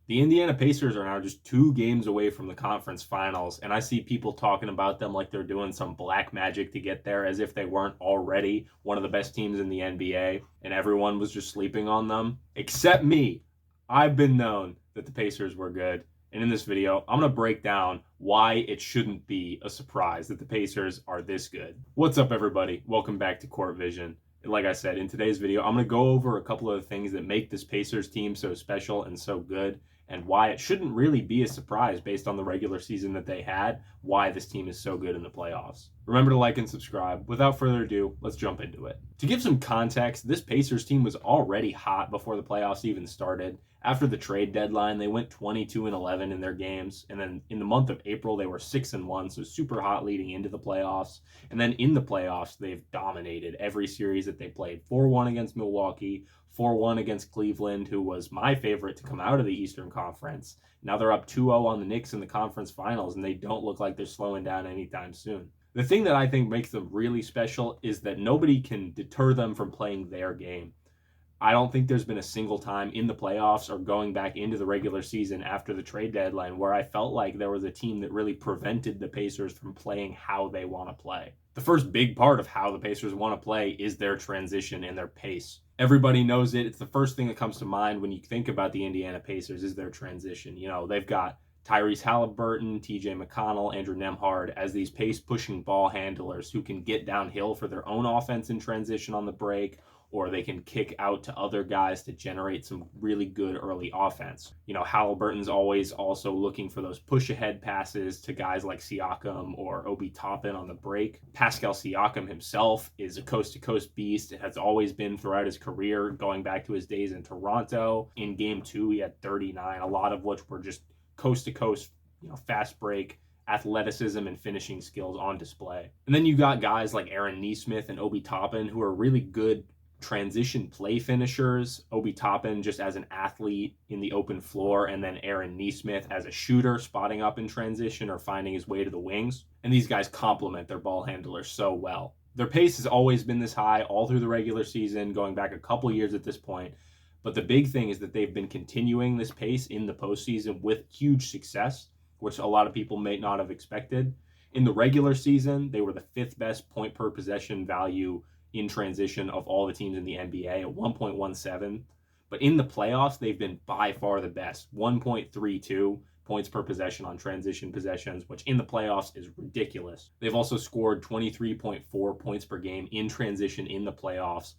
The Indiana Pacers are now just 2 games away from the conference finals, and I see people talking about them like they're doing some black magic to get there as if they weren't already one of the best teams in the NBA and everyone was just sleeping on them. Except me. I've been known that the Pacers were good. And in this video, I'm going to break down why it shouldn't be a surprise that the Pacers are this good. What's up, everybody? Welcome back to Court Vision. Like I said, in today's video, I'm going to go over a couple of the things that make this Pacers team so special and so good, and why it shouldn't really be a surprise based on the regular season that they had, why this team is so good in the playoffs. Remember to like and subscribe. Without further ado, let's jump into it. To give some context, this Pacers team was already hot before the playoffs even started. After the trade deadline, they went 22-11 in their games, and then in the month of April, they were 6-1, so super hot leading into the playoffs. And then in the playoffs, they've dominated every series that they played. 4-1 against Milwaukee, 4-1 against Cleveland, who was my favorite to come out of the Eastern Conference. Now they're up 2-0 on the Knicks in the conference finals, and they don't look like they're slowing down anytime soon. The thing that I think makes them really special is that nobody can deter them from playing their game. I don't think there's been a single time in the playoffs or going back into the regular season after the trade deadline where I felt like there was a team that really prevented the Pacers from playing how they want to play. The first big part of how the Pacers want to play is their transition and their pace. Everybody knows it. It's the first thing that comes to mind when you think about the Indiana Pacers is their transition. You know, they've got Tyrese Halliburton, TJ McConnell, Andrew Nembhard as these pace-pushing ball handlers who can get downhill for their own offense in transition on the break, or they can kick out to other guys to generate some really good early offense. You know, Halliburton's always also looking for those push-ahead passes to guys like Siakam or Obi Toppin on the break. Pascal Siakam himself is a coast-to-coast beast. It has always been throughout his career, going back to his days in Toronto. In Game 2, he had 39, a lot of which were just coast-to-coast, fast break, athleticism and finishing skills on display. And then you got guys like Aaron Nesmith and Obi Toppin who are really good transition play finishers. Obi Toppin just as an athlete in the open floor, and then Aaron Nesmith as a shooter spotting up in transition or finding his way to the wings. And these guys complement their ball handlers so well. Their pace has always been this high all through the regular season, going back a couple years at this point. But the big thing is that they've been continuing this pace in the postseason with huge success, which a lot of people may not have expected. In the regular season, they were the 5th best point per possession value in transition of all the teams in the NBA at 1.17. But in the playoffs, they've been by far the best, 1.32 points per possession on transition possessions, which in the playoffs is ridiculous. They've also scored 23.4 points per game in transition in the playoffs,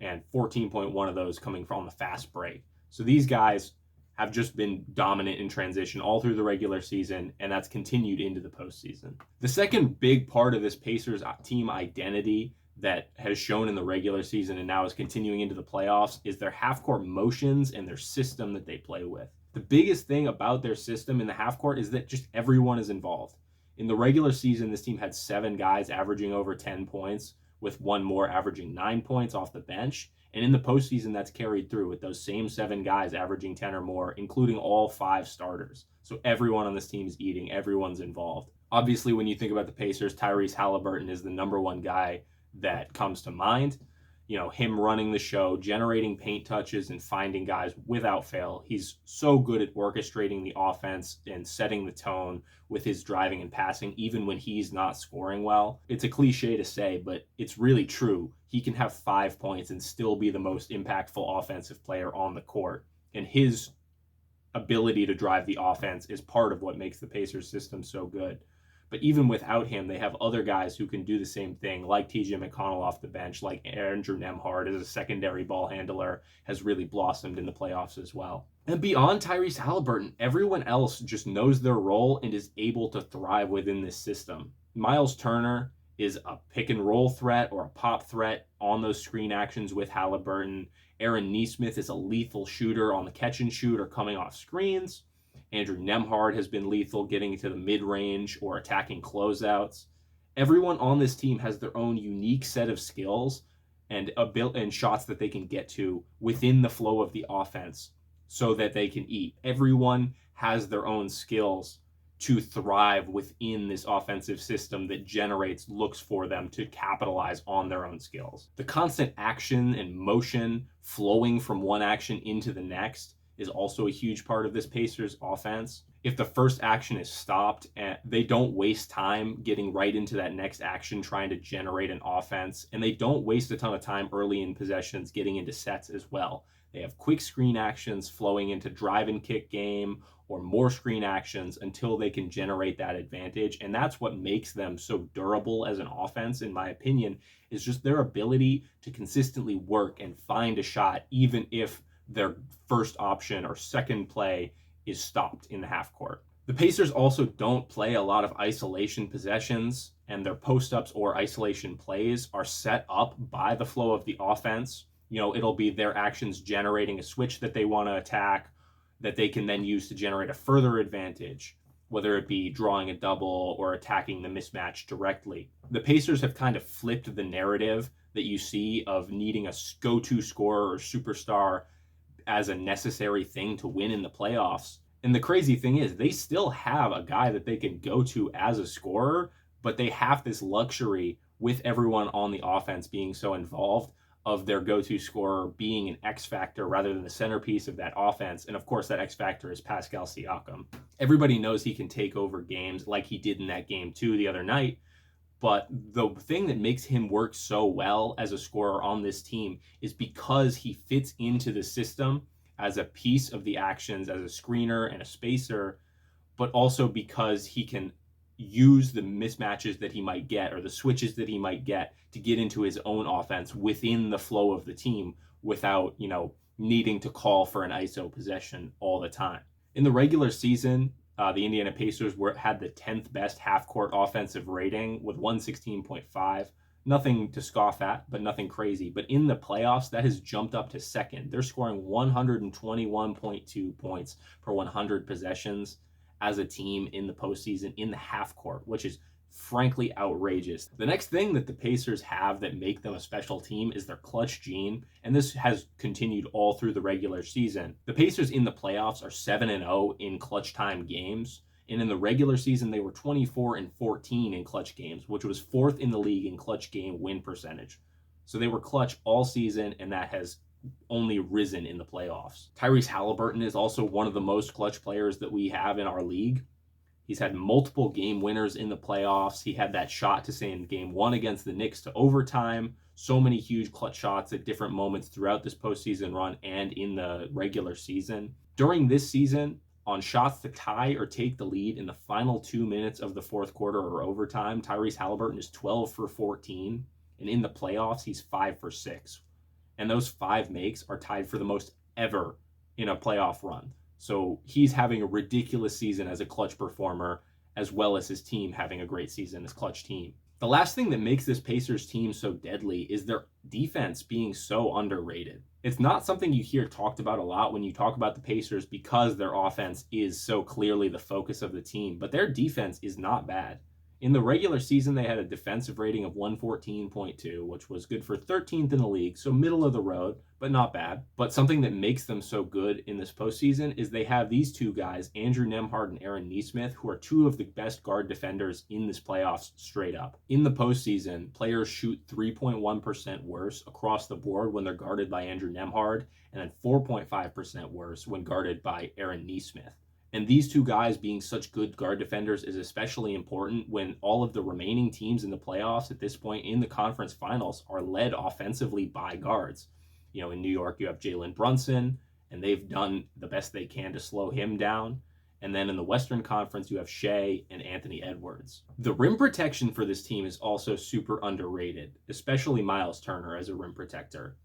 and 14.1 of those coming from the fast break. So these guys have just been dominant in transition all through the regular season, and that's continued into the postseason. The second big part of this Pacers team identity that has shown in the regular season and now is continuing into the playoffs is their half-court motions and their system that they play with. The biggest thing about their system in the half-court is that just everyone is involved. In the regular season, this team had 7 guys averaging over 10 points, with one more averaging 9 points off the bench. And in the postseason, that's carried through with those same 7 guys averaging 10 or more, including all 5 starters. So everyone on this team is eating, everyone's involved. Obviously, when you think about the Pacers, Tyrese Halliburton is the number one guy that comes to mind. You know, him running the show, generating paint touches, and finding guys without fail. He's so good at orchestrating the offense and setting the tone with his driving and passing, even when he's not scoring well. It's a cliche to say, but it's really true. He can have 5 points and still be the most impactful offensive player on the court. And his ability to drive the offense is part of what makes the Pacers system so good. But even without him, they have other guys who can do the same thing, like TJ McConnell off the bench, like Andrew Nembhard as a secondary ball handler has really blossomed in the playoffs as well. And beyond Tyrese Halliburton, everyone else just knows their role and is able to thrive within this system. Miles Turner is a pick and roll threat or a pop threat on those screen actions with Halliburton. Aaron Nesmith is a lethal shooter on the catch and shoot or coming off screens. Andrew Nembhard has been lethal getting to the mid-range or attacking closeouts. Everyone on this team has their own unique set of skills and shots that they can get to within the flow of the offense so that they can eat. Everyone has their own skills to thrive within this offensive system that generates looks for them to capitalize on their own skills. The constant action and motion flowing from one action into the next is also a huge part of this Pacers offense. If the first action is stopped and they don't waste time getting right into that next action trying to generate an offense, and they don't waste a ton of time early in possessions getting into sets as well. They have quick screen actions flowing into drive and kick game or more screen actions until they can generate that advantage. And that's what makes them so durable as an offense, in my opinion, is just their ability to consistently work and find a shot, even if their first option or second play is stopped in the half court. The Pacers also don't play a lot of isolation possessions, and their post-ups or isolation plays are set up by the flow of the offense. It'll be their actions generating a switch that they want to attack that they can then use to generate a further advantage, whether it be drawing a double or attacking the mismatch directly. The Pacers have kind of flipped the narrative that you see of needing a go-to scorer or superstar as a necessary thing to win in the playoffs. And the crazy thing is they still have a guy that they can go to as a scorer, but they have this luxury with everyone on the offense being so involved of their go-to scorer being an X factor rather than the centerpiece of that offense. And of course, that X factor is Pascal Siakam. Everybody knows he can take over games like he did in that game 2 the other night. But the thing that makes him work so well as a scorer on this team is because he fits into the system as a piece of the actions, as a screener and a spacer, but also because he can use the mismatches that he might get or the switches that he might get to get into his own offense within the flow of the team without, needing to call for an ISO possession all the time. In the regular season, the Indiana Pacers had the 10th best half-court offensive rating with 116.5. Nothing to scoff at, but nothing crazy. But in the playoffs, that has jumped up to second. They're scoring 121.2 points per 100 possessions as a team in the postseason in the half-court, which is frankly outrageous. The next thing that the Pacers have that make them a special team is their clutch gene, and this has continued all through the regular season. The Pacers in the playoffs are 7-0 in clutch time games, and in the regular season they were 24-14 in clutch games, which was 4th in the league in clutch game win percentage. So they were clutch all season, and that has only risen in the playoffs. Tyrese Halliburton is also one of the most clutch players that we have in our league. He's had multiple game winners in the playoffs. He had that shot to send game 1 against the Knicks to overtime. So many huge clutch shots at different moments throughout this postseason run and in the regular season. During this season, on shots to tie or take the lead in the final 2 minutes of the fourth quarter or overtime, Tyrese Halliburton is 12 for 14. And in the playoffs, he's 5 for 6. And those 5 makes are tied for the most ever in a playoff run. So he's having a ridiculous season as a clutch performer, as well as his team having a great season as clutch team. The last thing that makes this Pacers team so deadly is their defense being so underrated. It's not something you hear talked about a lot when you talk about the Pacers because their offense is so clearly the focus of the team, but their defense is not bad. In the regular season, they had a defensive rating of 114.2, which was good for 13th in the league, so middle of the road, but not bad. But something that makes them so good in this postseason is they have these two guys, Andrew Nembhard and Aaron Nesmith, who are two of the best guard defenders in this playoffs straight up. In the postseason, players shoot 3.1% worse across the board when they're guarded by Andrew Nembhard, and then 4.5% worse when guarded by Aaron Nesmith. And these two guys being such good guard defenders is especially important when all of the remaining teams in the playoffs at this point in the conference finals are led offensively by guards. In New York, you have Jalen Brunson, and they've done the best they can to slow him down. And then in the Western Conference, you have Shea and Anthony Edwards. The rim protection for this team is also super underrated, especially Miles Turner as a rim protector.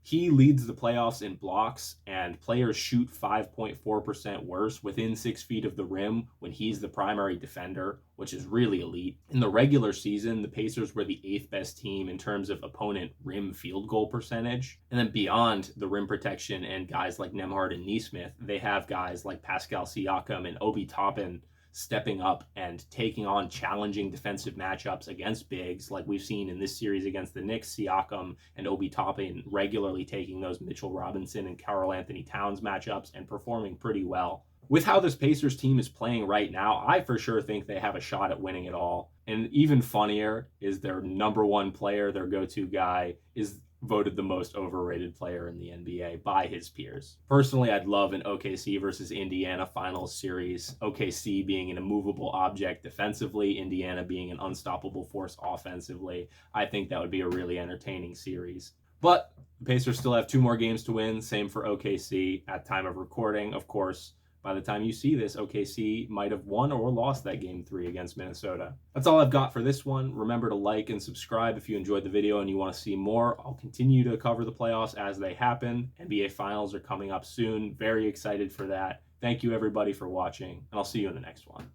He leads the playoffs in blocks, and players shoot 5.4% worse within 6 feet of the rim when he's the primary defender, which is really elite. In the regular season, the Pacers were the 8th best team in terms of opponent rim field goal percentage. And then beyond the rim protection and guys like Nembhard and Nesmith, they have guys like Pascal Siakam and Obi Toppin stepping up and taking on challenging defensive matchups against bigs like we've seen in this series against the Knicks. Siakam and Obi Toppin regularly taking those Mitchell Robinson and Karl Anthony Towns matchups and performing pretty well. With how this Pacers team is playing right now, I for sure think they have a shot at winning it all. And even funnier is their number one player, their go-to guy, is voted the most overrated player in the NBA by his peers. Personally, I'd love an OKC versus Indiana finals series. OKC being an immovable object defensively, Indiana being an unstoppable force offensively. I think that would be a really entertaining series. But the Pacers still have 2 more games to win. Same for OKC at time of recording. Of course, by the time you see this, OKC might have won or lost that game 3 against Minnesota. That's all I've got for this one. Remember to like and subscribe if you enjoyed the video and you want to see more. I'll continue to cover the playoffs as they happen. NBA Finals are coming up soon. Very excited for that. Thank you, everybody, for watching, and I'll see you in the next one.